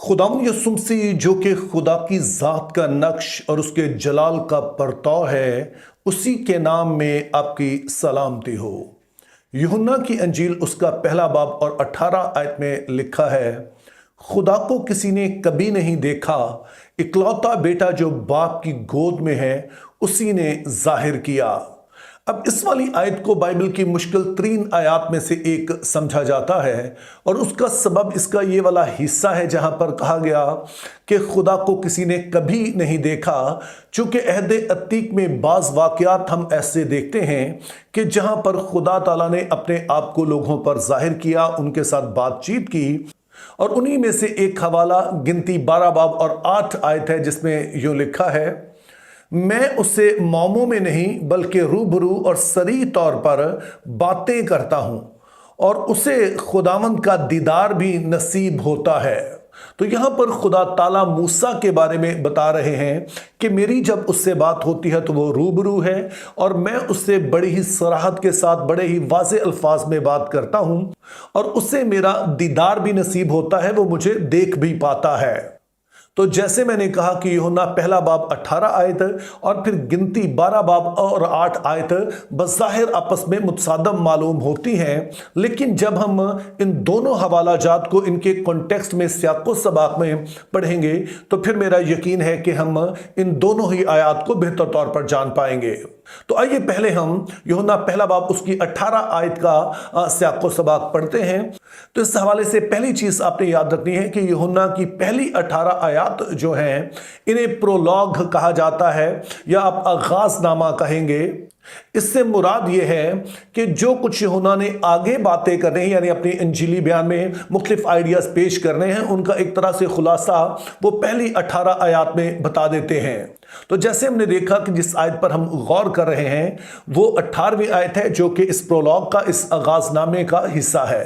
खुदावंद यीशु मसीह जो कि खुदा की ज़ात का नक्श और उसके जलाल का परताव है, उसी के नाम में आपकी सलामती हो। यूहन्ना की अंजील उसका पहला बाब और 18 आयत में लिखा है, खुदा को किसी ने कभी नहीं देखा, इकलौता बेटा जो बाप की गोद में है उसी ने जाहिर किया। अब इस वाली आयत को बाइबल की मुश्किल तरीन आयत में से एक समझा जाता है और उसका सबब इसका ये वाला हिस्सा है जहां पर कहा गया कि खुदा को किसी ने कभी नहीं देखा। चूंकि अहद अतीक में बाज़ वाक़यात हम ऐसे देखते हैं कि जहां पर खुदा ताला ने अपने आप को लोगों पर जाहिर किया, उनके साथ बातचीत की, और उन्हीं में से एक हवाला गिनती 12 बाब और 8 आयत है जिसमें यूँ लिखा है, मैं उससे मौमों में नहीं बल्कि रूबरू और सरी तौर पर बातें करता हूं और उसे खुदावंद का दीदार भी नसीब होता है। तो यहां पर खुदा ताला मूसा के बारे में बता रहे हैं कि मेरी जब उससे बात होती है तो वो रूबरू है और मैं उससे बड़ी ही सराहत के साथ बड़े ही वाज़े अल्फाज में बात करता हूं और उससे मेरा दीदार भी नसीब होता है, वो मुझे देख भी पाता है। तो जैसे मैंने कहा कि यूहन्ना पहला बाब 18 आयत और फिर गिनती 12 बाब और 8 आयत बज़ाहिर आपस में मुतसादम मालूम होती हैं, लेकिन जब हम इन दोनों हवाला जात को इनके कॉन्टेक्स्ट में सियाक़ो सबाक़ में पढ़ेंगे तो फिर मेरा यकीन है कि हम इन दोनों ही आयत को बेहतर तौर पर जान पाएंगे। तो आइए पहले हम यूहन्ना पहला बाब उसकी 18 आयत का सियाक़ो सबाक़ पढ़ते हैं। तो इस हवाले से पहली चीज़ आपने याद रखनी है कि यूहन्ना की पहली 18 आयत जो हैं इन्हें प्रोलॉग कहा जाता है या आप आगाज़नामा कहेंगे। इससे मुराद ये है कि जो कुछ यूहन्ना ने आगे बातें करने हैं, यानी अपनी इंजीली बयान में मुख्तलिफ आइडियाज़ पेश करने हैं, उनका एक तरह से खुलासा वो पहली 18 आयत में बता देते हैं। तो जैसे हमने देखा कि जिस आयत पर हम गौर कर रहे हैं वो 18वीं आयत है जो कि इस प्रोलॉग का, इस आगाज़नामे का हिस्सा है।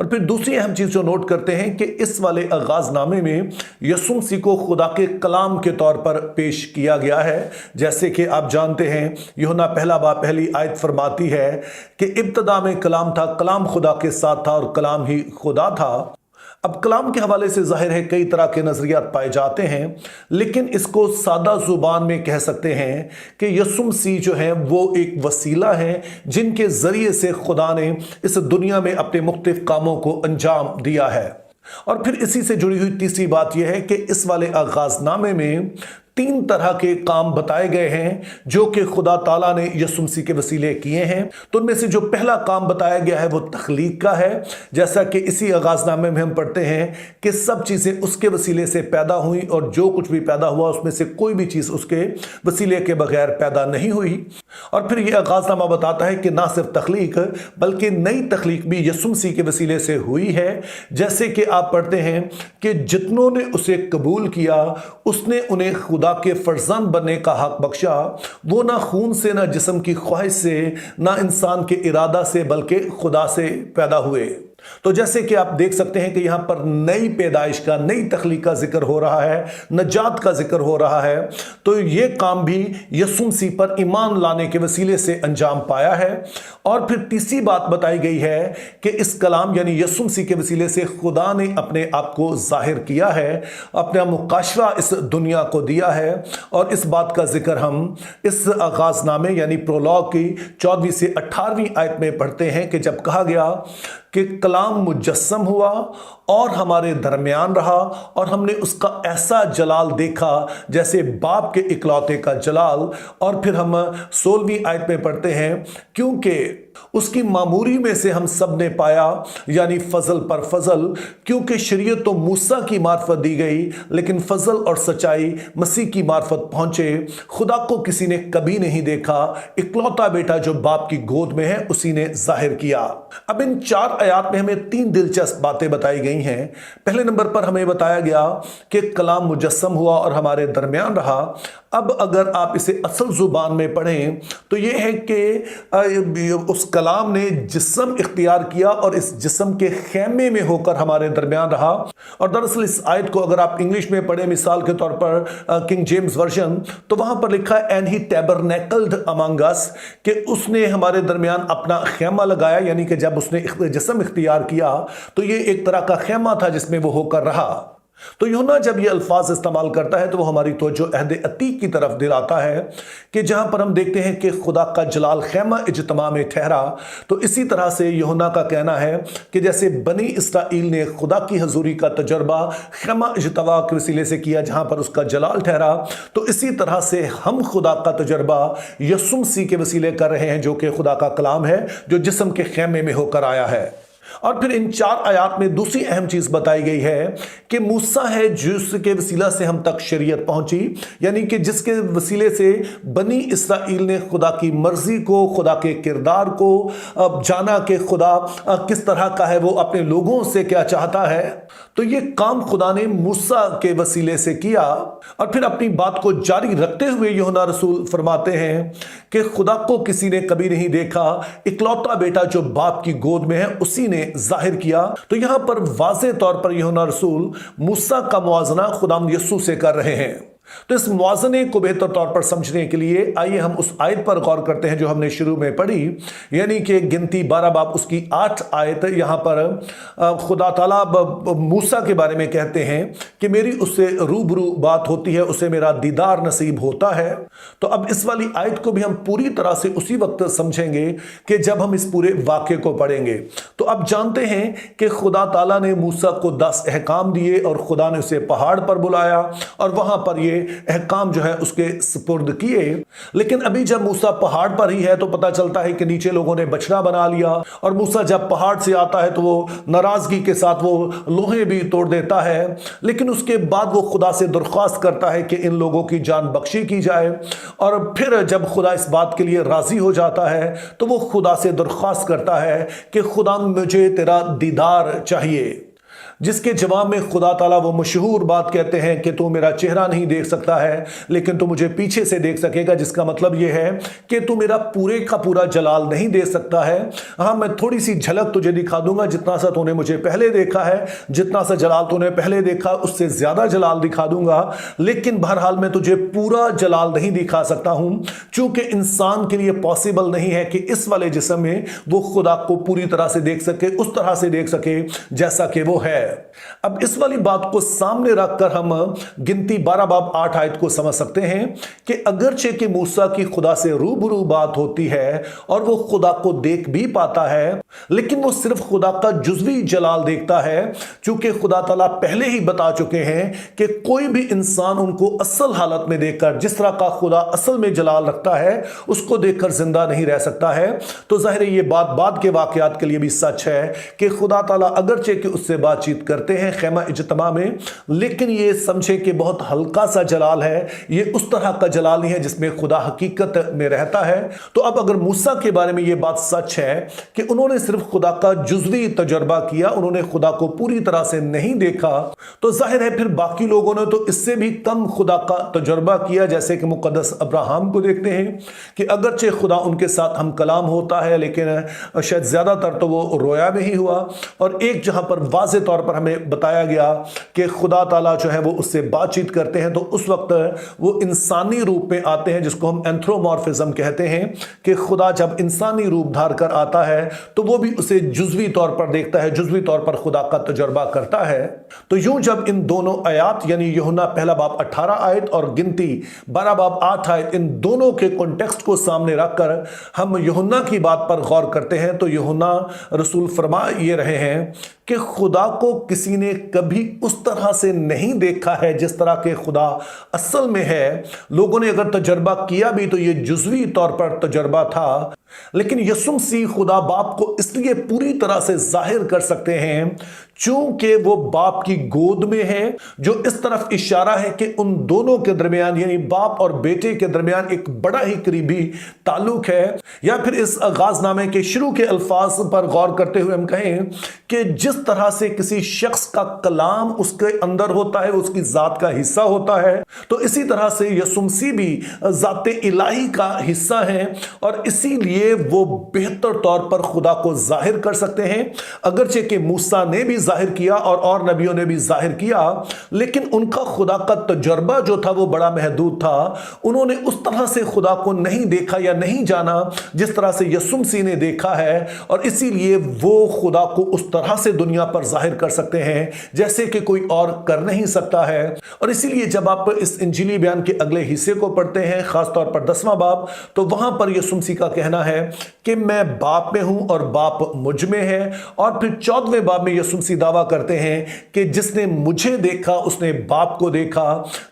और फिर दूसरी अहम चीज़ जो नोट करते हैं कि इस वाले आगाज़नामे में यीशु मसीह को खुदा के कलाम के तौर पर पेश किया गया है। जैसे कि आप जानते हैं यूहन्ना पहला बाब पहली आयत फरमाती है कि इब्तदा में कलाम था, कलाम खुदा के साथ था और कलाम ही खुदा था। अब कलाम के हवाले से जाहिर है कई तरह के नज़रियात पाए जाते हैं, लेकिन इसको सादा ज़ुबान में कह सकते हैं कि यीशु मसीह जो है वो एक वसीला है जिनके ज़रिए से खुदा ने इस दुनिया में अपने मुख्तलिफ कामों को अंजाम दिया है। और फिर इसी से जुड़ी हुई तीसरी बात यह है कि इस वाले आगाज़नामे में 3 तरह के काम बताए गए हैं जो कि खुदा ताला ने यीशु मसीह के वसीले किए हैं। तो उनमें से जो पहला काम बताया गया है वो तख्लीक का है, जैसा कि इसी आगाज़नामे में हम पढ़ते हैं कि सब चीज़ें उसके वसीले से पैदा हुई और जो कुछ भी पैदा हुआ उसमें से कोई भी चीज़ उसके वसीले के बगैर पैदा नहीं हुई। और फिर ये आगाज़नामा बताता है कि ना सिर्फ तख्लीक बल्कि नई तख्लीक भी यीशु मसीह के वसीले से हुई है। जैसे कि आप पढ़ते हैं कि जितनों ने उसे कबूल किया उसने उन्हें खुदा के फर्जंद बनने का हक बख्शा। वो ना खून से, ना जिस्म की ख्वाहिश से, ना इंसान के इरादा से बल्कि खुदा से पैदा हुए। तो जैसे कि आप देख सकते हैं कि यहाँ पर नई पैदाइश का, नई तख्लीक का जिक्र हो रहा है, नजात का जिक्र हो रहा है। तो ये काम भी यीशु मसीह पर ईमान लाने के वसीले से अंजाम पाया है। और फिर तीसरी बात बताई गई है कि इस कलाम यानी यीशु मसीह के वसीले से खुदा ने अपने आप को जाहिर किया है, अपना मुकाशवा इस दुनिया को दिया है। और इस बात का जिक्र हम इस आगाज़नामे यानी प्रोलॉग की 14वीं से 18वीं आयत में पढ़ते हैं कि जब कहा गया कि कलाम मुजस्सम हुआ और हमारे दरमियान रहा और हमने उसका ऐसा जलाल देखा जैसे बाप के इकलौते का जलाल। और फिर हम 16वीं आयत में पढ़ते हैं, क्योंकि उसकी मामूरी में से हम सब ने पाया, यानी फजल पर फजल, क्योंकि शरीयत तो मूसा की मार्फत दी गई लेकिन फजल और सच्चाई मसीह की मार्फत पहुंचे। खुदा को किसी ने कभी नहीं देखा, इकलौता बेटा जो बाप की गोद में है उसी ने जाहिर किया। अब इन 4 आयत में हमें 3 दिलचस्प बातें बताई गई हैं। पहले नंबर पर हमें बताया गया कि कलाम मुजस्सम हुआ और हमारे दरमियान रहा। अब अगर आप इसे असल जुबान में पढ़ें तो यह है कि उस कलाम ने जिस्म इख्तियार किया और इस जिस्म के खेमे में होकर हमारे दरमियान रहा। और दरअसल इस आयत को अगर आप इंग्लिश में पढ़ें, मिसाल के तौर पर किंग जेम्स वर्जन, तो वहां पर लिखा है एंड ही टैबरनेकल्ड अमंग अस, कि उसने हमारे दरमियान अपना खेमा लगाया। यानी कि जब उसने जिस्म इख्तियार किया तो ये एक तरह का खेमा था जिसमें वो होकर रहा। تو यूहन्ना जब ये अल्फाज इस्तेमाल करता है तो वो हमारी तवज्जो अहद अतीक की तरफ दिलाता है कि जहां पर हम देखते हैं कि खुदा का जलाल खैमा इज्तिमा में ठहरा, तो इसी तरह से यूहन्ना का कहना है कि जैसे बनी इसराइल ने खुदा की हजूरी का तजर्बा खैमा इज्तिमा के वसीले से किया जहां पर उसका जलाल ठहरा, तो इसी तरह से हम खुदा का तजर्बा यीशु मसीह के वसीले कर रहे हैं, जो कि खुदा का कलाम है, जो जिस्म के खैमे में होकर आया है। और फिर इन 4 आयात में दूसरी अहम चीज बताई गई है कि मूसा है जिसके वसीला से हम तक शरीयत पहुंची, यानी कि जिसके वसीले से बनी इसराइल ने खुदा की मर्जी को, खुदा के किरदार को जाना कि खुदा किस तरह का है, वो अपने लोगों से क्या चाहता है। तो ये काम खुदा ने मूसा के वसीले से किया। और फिर अपनी बात को जारी रखते हुए यूहन्ना रसूल फरमाते हैं कि खुदा को किसी ने कभी नहीं देखा, इकलौता बेटा जो बाप की गोद में है उसी ने जाहिर किया। तो यहां पर वाज़े तौर पर यूहन्ना रसूल मूसा का मुआज़ना खुदाम यीशु से कर रहे हैं। तो इस मुआज़ने को बेहतर तौर पर समझने के लिए आइए हम उस आयत पर गौर करते हैं जो हमने शुरू में पढ़ी, यानी कि गिनती 12 बाब उसकी 8 आयत। यहाँ पर खुदा ताला मूसा के बारे में कहते हैं कि मेरी उससे रूबरू बात होती है, उसे मेरा दीदार नसीब होता है। तो अब इस वाली आयत को भी हम पूरी तरह से उसी वक्त समझेंगे कि जब हम इस पूरे वाक्य को पढ़ेंगे। तो अब जानते हैं कि खुदा ताला ने मूसा को 10 अहकाम दिए और खुदा ने उसे पहाड़ पर बुलाया और वहां पर ये अहकाम जो है उसके सुपुर्द किए। लेकिन अभी जब मूसा पहाड़ पर ही है तो पता चलता है कि नीचे लोगों ने बछड़ा बना लिया, और मूसा जब पहाड़ से आता है तो वो नाराजगी के साथ वो लोहे भी तोड़ देता है। लेकिन उसके बाद वो खुदा से दरख्वास्त करता है कि इन लोगों की जान बख्शी की जाए, और फिर जब खुदा इस बात के लिए राजी हो जाता है तो वो खुदा से दरख्वास्त करता है कि खुदा मुझे तेरा दीदार चाहिए, जिसके जवाब में खुदा ताला वो मशहूर बात कहते हैं कि तू मेरा चेहरा नहीं देख सकता है लेकिन तू मुझे पीछे से देख सकेगा, जिसका मतलब ये है कि तू मेरा पूरे का पूरा जलाल नहीं दे सकता है। हाँ, मैं थोड़ी सी झलक तुझे दिखा दूंगा, जितना सा तूने मुझे पहले देखा है, जितना सा जलाल तूने पहले देखा उससे ज्यादा जलाल दिखा दूंगा, लेकिन बहरहाल मैं तुझे पूरा जलाल नहीं दिखा सकता हूं, चूंकि इंसान के लिए पॉसिबल नहीं है कि इस वाले जिस्म में वो खुदा को पूरी तरह से देख सके, उस तरह से देख सके जैसा कि वो है। अब इस वाली बात को सामने रखकर हम गिनती 12 बाब 8 आयत को समझ सकते हैं कि अगरचे कि मूसा की खुदा से रूबरू बात होती है और वो खुदा को देख भी पाता है, लेकिन वो सिर्फ खुदा का जुज़वी जलाल देखता है, चूंकि खुदा ताला पहले ही बता चुके हैं कि कोई भी इंसान उनको असल हालत में देखकर, जिस तरह का खुदा असल में जलाल रखता है, उसको देखकर जिंदा नहीं रह सकता है। तो जाहिर है ये बात बाद के वाकयात के लिए भी सच है कि खुदा ताला अगरचे कि उससे बातचीत करते हैं खैमा इज्तिमा में, लेकिन ये समझे कि बहुत हल्का सा जलाल है, ये उस तरह का जलाल नहीं है जिसमें खुदा हकीकत में रहता है। तो अब अगर मूसा के बारे में ये बात सच है कि उन्होंने सिर्फ खुदा का जुज़वी तजर्बा किया, उन्होंने खुदा को पूरी तरह से नहीं देखा, तो जाहिर है फिर बाकी लोगों ने तो इससे भी कम खुदा का तजर्बा किया। जैसे कि मुकद्दस अब्राहम को देखते हैं कि अगरचे खुदा उनके साथ हम कलाम होता है, लेकिन शायद ज्यादातर तो वो रोया में ही हुआ। और एक जहां पर वाज़े तौर पर हमें बताया गया कि खुदा ताला जो है वो उससे बातचीत करते हैं, तो उस वक्त वो इंसानी रूप में आते हैं, जिसको हम एंथ्रोमॉर्फिज्म कहते हैं कि खुदा जब इंसानी रूप धार कर आता है तो वो भी उसे जुज़वी तौर पर देखता है, जुज़वी तौर पर खुदा का तजर्बा करता है। तो यूं जब इन दोनों आयात यानी यूहन्ना पहला बाब 18 आयत और गिनती 12 बाब 8 आयत, इन दोनों के कॉन्टेक्स्ट को सामने रखकर हम यूहन्ना की बात पर गौर करते हैं, तो यूहन्ना रसूल फरमा ये रहे हैं कि खुदा को किसी ने कभी उस तरह से नहीं देखा है जिस तरह के खुदा असल में है। लोगों ने अगर तजर्बा किया भी तो ये जुज़वी तौर पर तजर्बा था, लेकिन यीशु मसीह खुदा बाप को इसलिए पूरी तरह से जाहिर कर सकते हैं चूंकि वो बाप की गोद में है, जो इस तरफ इशारा है कि उन दोनों के दरमियान यानी बाप और बेटे के दरमियान एक बड़ा ही करीबी ताल्लुक है। या फिर इस आगाजनामे के शुरू के अल्फाज पर गौर करते हुए हम कहें कि जिस तरह से किसी शख्स का कलाम उसके अंदर होता है, उसकी जात का हिस्सा होता है, तो इसी तरह से यीशु मसीह भी जाते इलाही का हिस्सा है और इसीलिए वो बेहतर तौर पर खुदा को जाहिर कर सकते हैं। अगरचे कि मूसा ने भी जाहिर किया और नबियों ने भी जाहिर किया, लेकिन उनका खुदा का तजर्बा जो था वो बड़ा महदूद था। उन्होंने उस तरह से खुदा को नहीं देखा या नहीं जाना जिस तरह से यीशु मसीह ने देखा है, और इसीलिए वो खुदा को उस तरह से दुनिया दुनिया पर जाहिर कर सकते हैं जैसे कि कोई और कर नहीं सकता है। और इसीलिए जब आप इस इंजीली बयान के अगले हिस्से को पढ़ते हैं, खासतौर पर 10वां बाब, तो वहां पर यीशु मसीह का कहना है कि मैं बाप में हूं और बाप मुझ में है। और फिर 14वें बाब में यीशु मसीह दावा करते हैं कि जिसने मुझे देखा उसने बाप को देखा।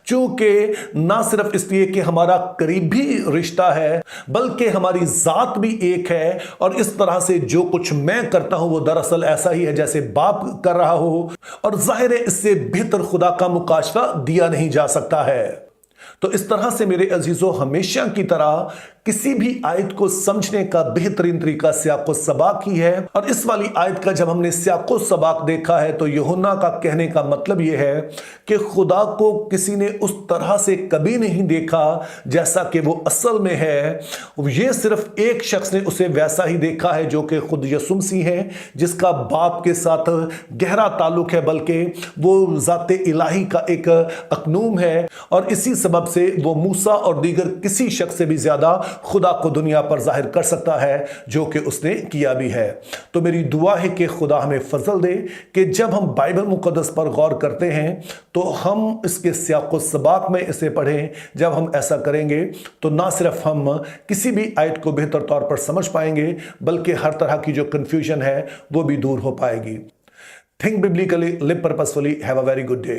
चूंकि ना सिर्फ इसलिए कि हमारा करीबी रिश्ता है बल्कि हमारी जात भी एक है, और इस तरह से जो कुछ मैं करता हूं वो दरअसल ऐसा ही है जैसे बाप कर रहा हो। और जाहिर है इससे बेहतर खुदा का मुकाशफा दिया नहीं जा सकता है। तो इस तरह से मेरे अजीजों, हमेशा की तरह किसी भी आयत को समझने का बेहतरीन तरीका सियाको सबाक ही है। और इस वाली आयत का जब हमने सियाको सबाक देखा है तो यूहन्ना का कहने का मतलब यह है कि खुदा को किसी ने उस तरह से कभी नहीं देखा जैसा कि वो असल में है। ये सिर्फ एक शख्स ने उसे वैसा ही देखा है जो कि खुद यीशु मसीह है, जिसका बाप के साथ गहरा ताल्लुक है, बल्कि वो ज़ाते इलाही का एक अकनूम है। और इसी सबब से वो मूसा और दीगर किसी शख्स से भी ज्यादा खुदा को दुनिया पर जाहिर कर सकता है, जो कि उसने किया भी है। तो मेरी दुआ है कि खुदा हमें फजल दे कि जब हम बाइबल मुकद्दस पर गौर करते हैं तो हम इसके सियाको सबाक में इसे पढ़ें। जब हम ऐसा करेंगे तो ना सिर्फ हम किसी भी आयत को बेहतर तौर पर समझ पाएंगे बल्कि हर तरह की जो कंफ्यूजन है वो भी दूर हो पाएगी। Think biblically, live purposefully, have a very good day.